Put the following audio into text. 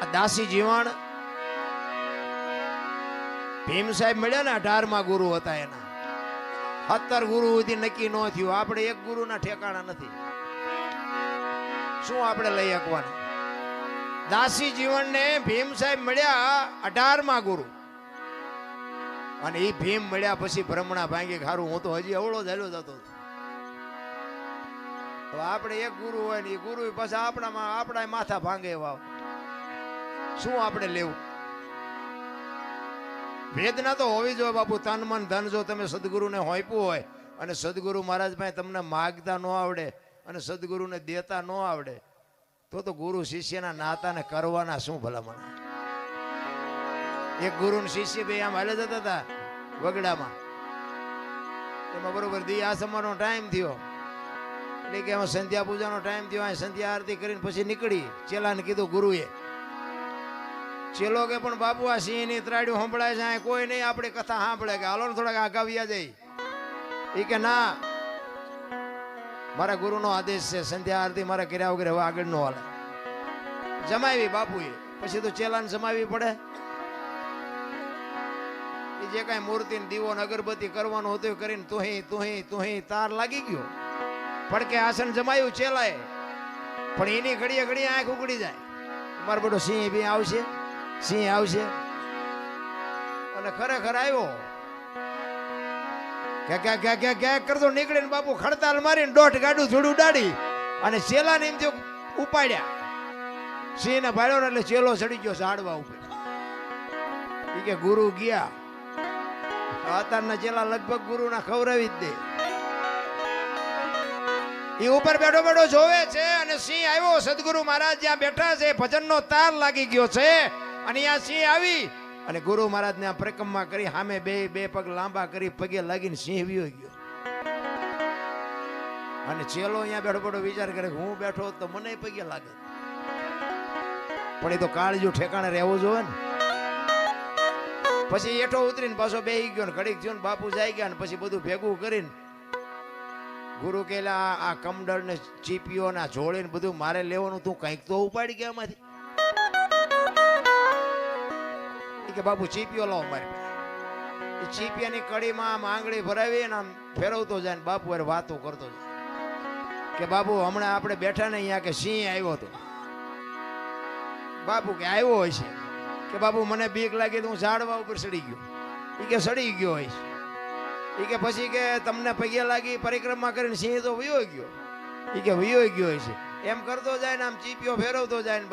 આ દાસી જીવણ ભીમ સાહેબ મળ્યા ને 18માં ગુરુ હતા એના 17 ગુરુ સુધી નક્કી ન થયું. આપણે એક ગુરુના ઠેકાણા નથી. શું આપણે લઈ શકવાના? દાસી જીવનને ભીમ સાહેબ મળ્યા 18માં ગુરુ, અને એ ભીમ મળ્યા પછી ભ્રમણા ભાંગી ખારું. હું તો હજી અવળો જ હાલ્યો જતો. તો આપણે એક ગુરુ હોય ને એ ગુરુ પાછા આપણા માથા ભાંગે એવા. શું આપણે લેવું? વેદના તો હોવી જોઈએ બાપુ. તન મન ધન જો તમે સદગુરુને હોઈપું હોય અને સદગુરુ મહારાજ ભાઈ તમને માગતા ન આવડે અને સદગુરુને દેતા ન આવડે તો ગુરુ શિષ્યના નાતાને કરવાના શું ભલામણ? એક ગુરુ ને શિષ્ય બે આમ હાલે જતા હતા વગડામાં. એમાં બરોબર દી આસમાનો ટાઈમ થયો એટલે કે એમાં સંધ્યા પૂજાનો ટાઈમ થયો. અહીં સંધ્યા આરતી કરીને પછી નીકળી. ચેલાને કીધું ગુરુએ. ચેલો કે પણ બાપુ આ સિંહ ની ત્રાડ્યું સંભળાય છે, કોઈ નહીં આપણી કથા સાંભળે કે હાલો ને થોડાક આગાવ્યા જાય. એ કે ના, મારા ગુરુનો આદેશ છે, સંધ્યા આરતી મારા કર્યા વગર હવે આગળ નો હાલે. જમાવી બાપુએ. પછી તો ચેલાને જમાવી પડે. એ જે કઈ મૂર્તિ ને દીવો ને અગરબત્તી કરવાનું હતું કરીને તુહી તાર લાગી ગયો. પડકે આસન જમાયું ચેલાએ, પણ એની ઘડીએ ઘડીએ આંખ ઉગડી જાય. મારો બધો સિંહ બી આવશે, સિંહ આવશે. અને ખરેખર આવ્યો ક્યાંક કરતો નીકળીને બાપુ ખડતાલ મારીને દોઢ ગાડું થોડું ઉડાડી અને ચેલાને એમ થયું ઉપાડ્યા. સિંહ ને ભાડ્યો ને એટલે ચેલો ચડી ગયો ઝાડવા ઉપર. એ કે ગુરુ ગયા. અત્યારના ચેલા લગભગ ગુરુના ખવડાવી જ દે. એ ઉપર બેઠો બેઠો જોવે છે અને સિંહ આવ્યો. સદગુરુ મહારાજ જ્યાં બેઠા છે ભજનનો તાર લાગી ગયો છે અને આ સિંહ આવી અને ગુરુ મહારાજ ને પરિક્રમા કરી સામે બે પગ લાંબા કરી પગે લાગીને સિંહ વિયો ગયો. અને ચેલો અહીંયા બેઠો બેઠો વિચાર કરે હું બેઠો તો મને પગે લાગે, પણ એ તો કાળજુ ઠેકાણે રહેવું જોઈએ ને. પછી એઠો ઉતરીને પાછો બેહી ગયો ને ઘડીક થયો ને બાપુ જાય ગયા ને પછી બધું ભેગું કરીને ગુરુ કે આ કમડળ ને ચીપીઓ ના જોડે ને બધું મારે લેવાનું, તું કઈક તો ઉપાડી ગયા એમાંથી. કે બાપુ ચીપીઓ લાવો મારી પાસે. એ ચીપિયાની કડીમાં આમ આંગળી ભરાવી ને આમ ફેરવતો જાય ને બાપુ અરે વાતો કરતો જાય કે બાપુ હમણાં આપણે બેઠા ને અહીંયા કે સિંહ આવ્યો હતો. બાપુ કે આવ્યો હોય છે કે બાપુ મને બીક લાગી તો હું ઝાડવા ઉપર સડી ગયો. એ કે સડી ગયો હોય છે. એ કે પછી કે તમને પગે લાગી પરિક્રમા કરીને સિંહ તો વયો ગયો. એ કે વયો ગયો હોય છે. એમ કરતો જાય ને આમ ચીપીઓ ફેરવતો જાય ને